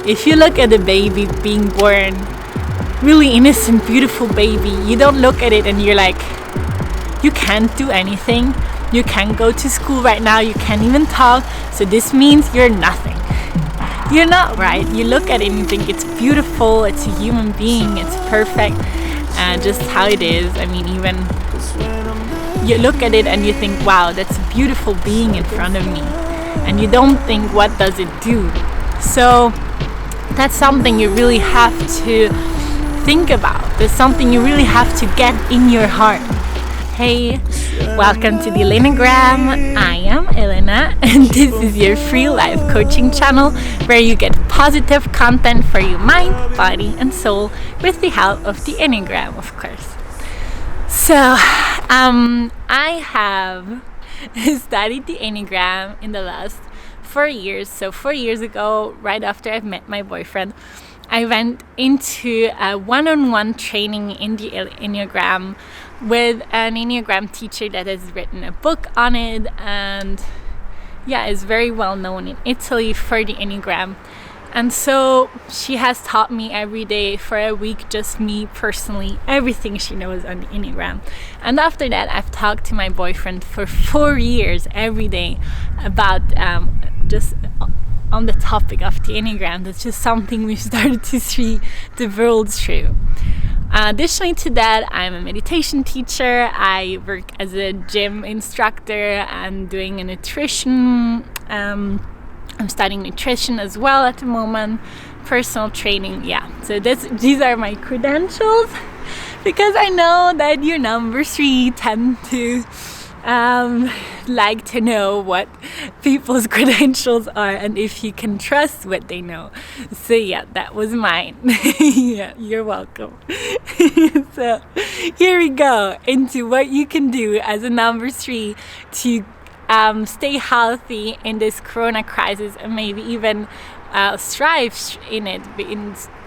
If you look at a baby being born, really innocent, beautiful baby, you don't look at it and you're like, you can't do anything, you can't go to school right now, you can't even talk, so this means you're nothing. You're not, right? You look at it and you think it's beautiful, it's a human being, it's perfect, just how it is. I mean, even you look at it and you think, wow, that's a beautiful being in front of me, and you don't think, what does it do? So that's something you really have to think about. There's something you really have to get in your heart. Hey, welcome to the enneagram. I am Elena, and this is your free life coaching channel where you get positive content for your mind, body and soul with the help of the enneagram, of course. So I have studied the enneagram in the last 4 years. So 4 years ago, right after I met my boyfriend, I went into a one-on-one training in the enneagram with an enneagram teacher that has written a book on it, and is very well known in Italy for the enneagram. And so she has taught me every day for a week, just me personally, everything she knows on the enneagram. And after that, I've talked to my boyfriend for 4 years every day about just on the topic of the enneagram. That's just something we've started to see the world through. Additionally to that, I'm a meditation teacher. I work as a gym instructor and doing a nutrition. I'm studying nutrition as well at the moment, personal training. So these are my credentials, because I know that your number 3 tend to like to know what people's credentials are and if you can trust what they know. So that was mine. You're welcome. So here we go into what you can do as a number 3 to stay healthy in this corona crisis, and maybe even strive in it.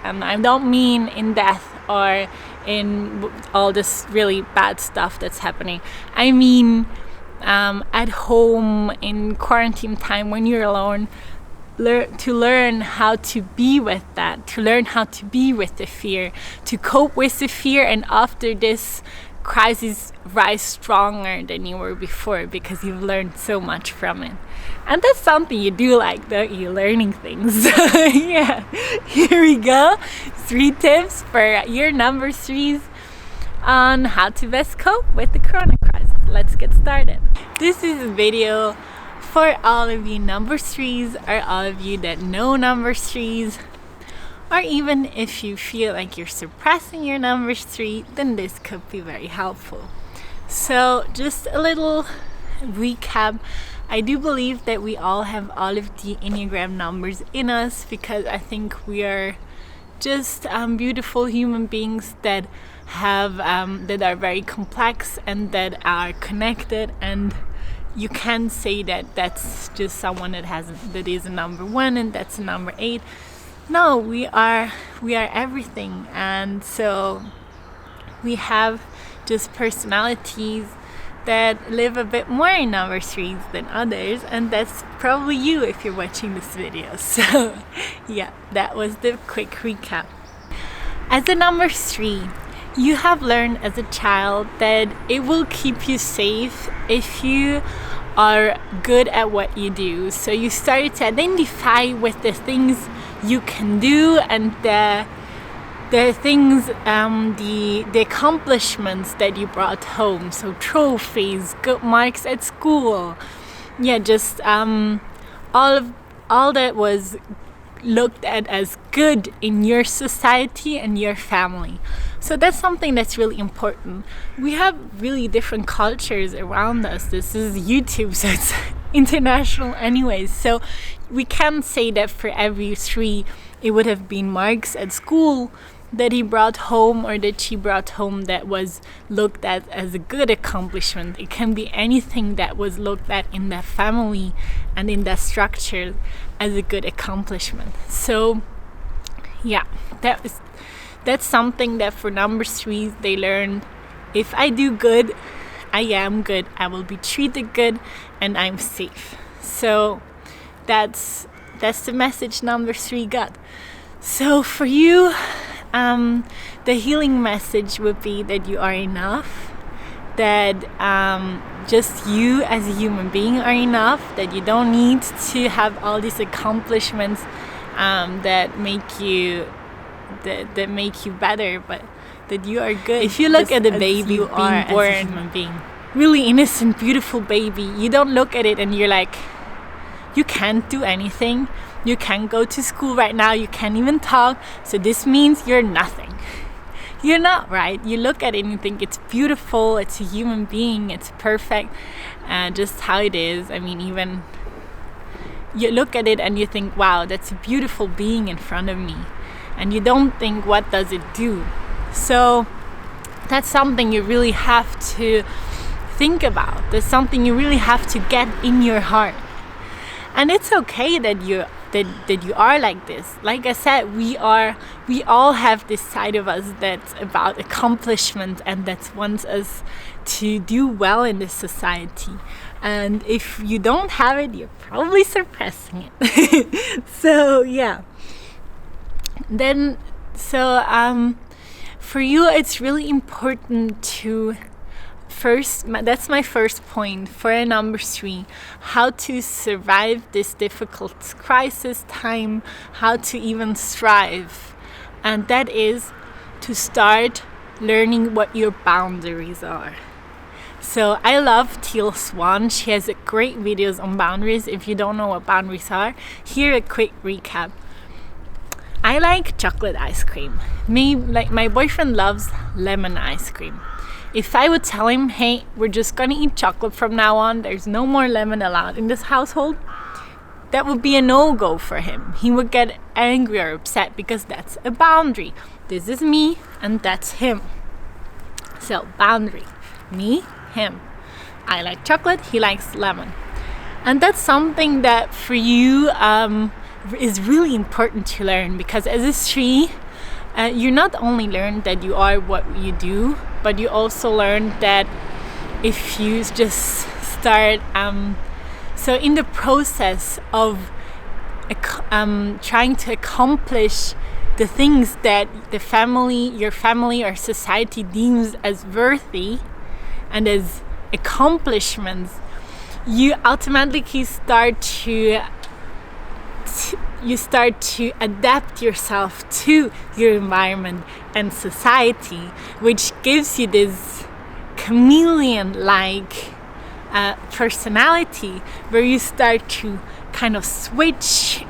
I don't mean in death or in all this really bad stuff that's happening. I mean at home in quarantine time when you're alone, to learn how to be with that, to learn how to be with the fear, to cope with the fear, and after this crisis rise stronger than you were before, because you've learned so much from it. And that's something you do like, don't you? Learning things. Here we go. 3 tips for your number 3s on how to best cope with the corona crisis. Let's get started. This is a video for all of you number 3s, or all of you that know number 3s, or even if you feel like you're suppressing your number 3, then this could be very helpful. So just a little recap. I do believe that we all have all of the enneagram numbers in us, because I think we are just beautiful human beings that have that are very complex and that are connected, and you can't say that that's just someone that is a number 1 and that's a number 8. No, we are everything, and so we have just personalities that live a bit more in number 3s than others, and that's probably you if you're watching this video. So that was the quick recap. As a number 3, you have learned as a child that it will keep you safe if you are good at what you do. So you started to identify with the things you can do, and the things, the accomplishments that you brought home. So trophies, good marks at school, just all that was looked at as good in your society and your family. So that's something that's really important. We have really different cultures around us. This is YouTube, so it's international anyways. So we can't say that for every 3 it would have been marks at school that he brought home or that she brought home that was looked at as a good accomplishment. It can be anything that was looked at in that family and in that structure as a good accomplishment. So that's something that for number 3s they learned. If I do good, I am good, I will be treated good, and I'm safe. So that's That's the message number 3 got. So for you, the healing message would be that you are enough, that just you as a human being are enough, that you don't need to have all these accomplishments that make you better, but that you are good. If you look at a baby being born, as a human being, really innocent, beautiful baby, you don't look at it and you're like, you can't do anything, you can't go to school right now, you can't even talk, so this means you're nothing. You're not, right? You look at it and you think it's beautiful, it's a human being, it's perfect, just how it is. I mean, even you look at it and you think, wow, that's a beautiful being in front of me. And you don't think, what does it do? So that's something you really have to think about. That's something you really have to get in your heart. And it's okay that you are like this. Like I said, we all have this side of us that's about accomplishment and that wants us to do well in this society. And if you don't have it, you're probably suppressing it. So yeah. For you, it's really important to that's my first point for a number 3, how to survive this difficult crisis time, how to even thrive. And that is to start learning what your boundaries are. So I love Teal Swan. She has great videos on boundaries. If you don't know what boundaries are, here a quick recap. I like chocolate ice cream. My boyfriend loves lemon ice cream. If I would tell him, hey, we're just gonna eat chocolate from now on, there's no more lemon allowed in this household, that would be a no-go for him. He would get angry or upset because that's a boundary. This is me and that's him. So boundary, me, him. I like chocolate, he likes lemon. And that's something that for you is really important to learn, because as a 3, you not only learn that you are what you do, but you also learn that if you just start so in the process of trying to accomplish the things that your family or society deems as worthy and as accomplishments, you automatically start to adapt yourself to your environment and society, which gives you this chameleon-like personality where you start to kind of switch,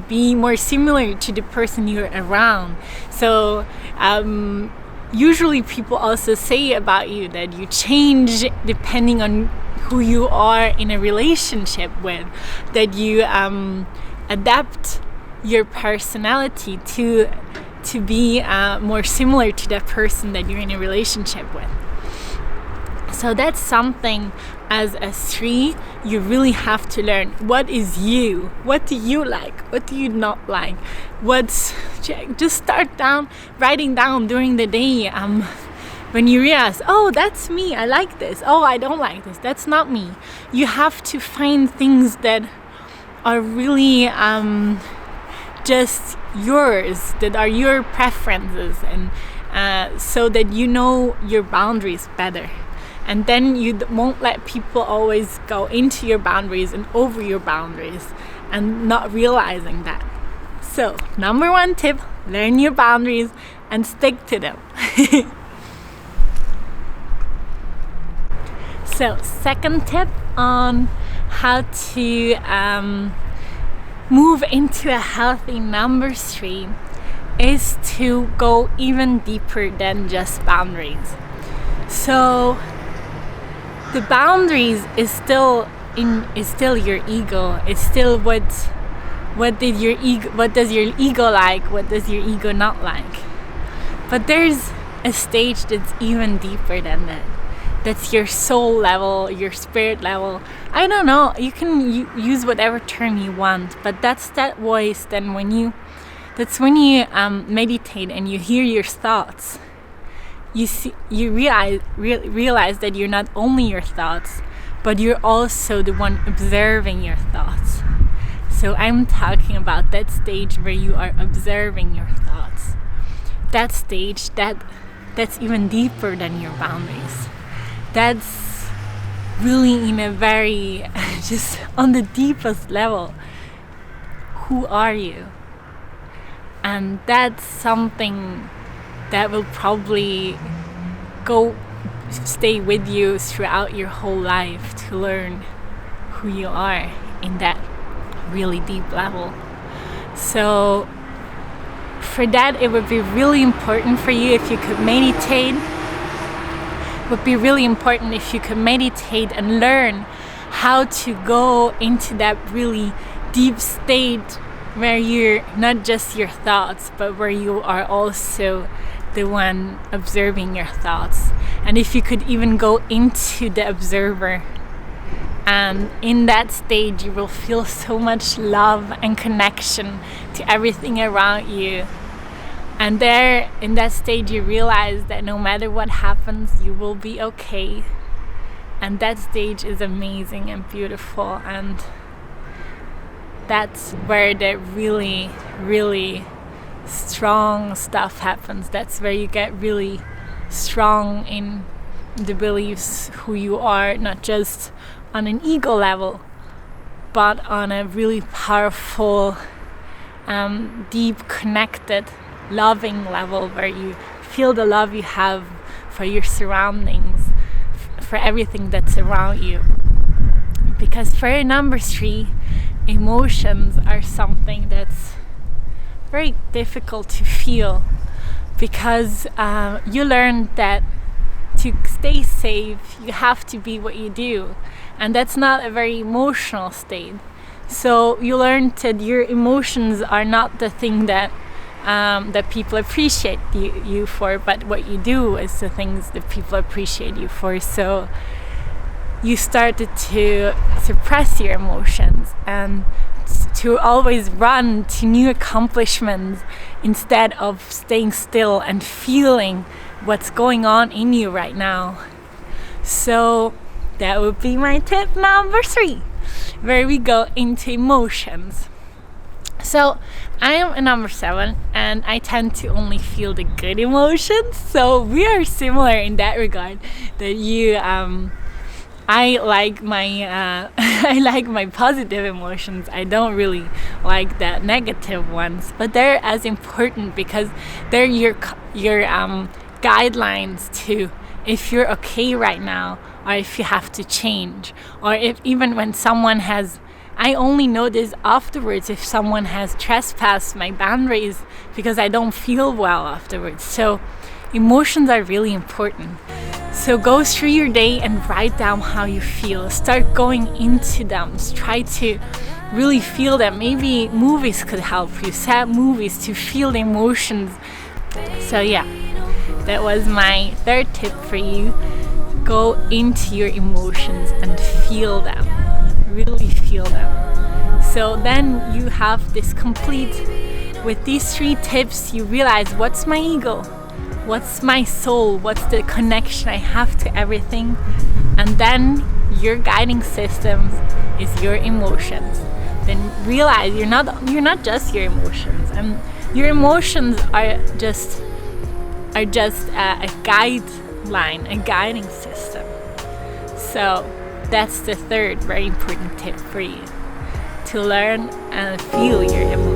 be more similar to the person you're around. So usually people also say about you that you change depending on who you are in a relationship with, that you adapt your personality to be more similar to that person that you're in a relationship with. So that's something as a 3 you really have to learn. What is you? What do you like? What do you not like? Just start writing down during the day when you realize, oh, that's me, I like this. Oh, I don't like this, that's not me. You have to find things that are really just yours, that are your preferences, and so that you know your boundaries better. And then you won't let people always go into your boundaries and over your boundaries and not realizing that. So, number 1 tip, learn your boundaries and stick to them. So, second tip on how to move into a healthy number 3 is to go even deeper than just boundaries. So the boundaries is still your ego. It's still what does your ego like? What does your ego not like? But there's a stage that's even deeper than that. That's your soul level, your spirit level. I don't know. You can use whatever term you want, but that's that voice. Then when you meditate and you hear your thoughts, you realize that you're not only your thoughts, but you're also the one observing your thoughts. So I'm talking about that stage where you are observing your thoughts. That stage that's even deeper than your boundaries. That's really in a very just on the deepest level. Who are you? And that's something that will probably stay with you throughout your whole life, to learn who you are in that really deep level. So for that, it would be really important for you if you could meditate. It would be really important if you could meditate and learn how to go into that really deep state where you're not just your thoughts, but where you are also the one observing your thoughts. And if you could even go into the observer, and in that stage you will feel so much love and connection to everything around you. And there, in that stage, you realize that no matter what happens, you will be okay. And that stage is amazing and beautiful, and that's where the really, really strong stuff happens. That's where you get really strong in the beliefs who you are, not just on an ego level, but on a really powerful, deep, connected, loving level, where you feel the love you have for your surroundings, for everything that's around you. Because for number 3, emotions are something that's very difficult to feel, because you learn that to stay safe you have to be what you do, and that's not a very emotional state. So you learn that your emotions are not the thing that people appreciate you for, but what you do is the things that people appreciate you for. So you started to suppress your emotions and to always run to new accomplishments instead of staying still and feeling what's going on in you right now. So that would be my tip number 3, where we go into emotions. So I am a number 7, and I tend to only feel the good emotions. So we are similar in that regard, that you I like my I like my positive emotions. I don't really like the negative ones, but they're as important because they're your guidelines to if you're okay right now, or if you have to change, or if even when someone has. I only know this afterwards if someone has trespassed my boundaries, because I don't feel well afterwards. So emotions are really important. So go through your day and write down how you feel. Start going into them. Try to really feel them. Maybe movies could help you. Sad movies to feel the emotions. So yeah, that was my 3rd tip for you. Go into your emotions and feel them. Really feel them. So then you have this complete. With these 3 tips, you realize, what's my ego? What's my soul? What's the connection I have to everything? And then your guiding system is your emotions. Then realize you're not just your emotions, and your emotions are just a guideline, a guiding system. So that's the 3rd very important tip for you, to learn and feel your emotions.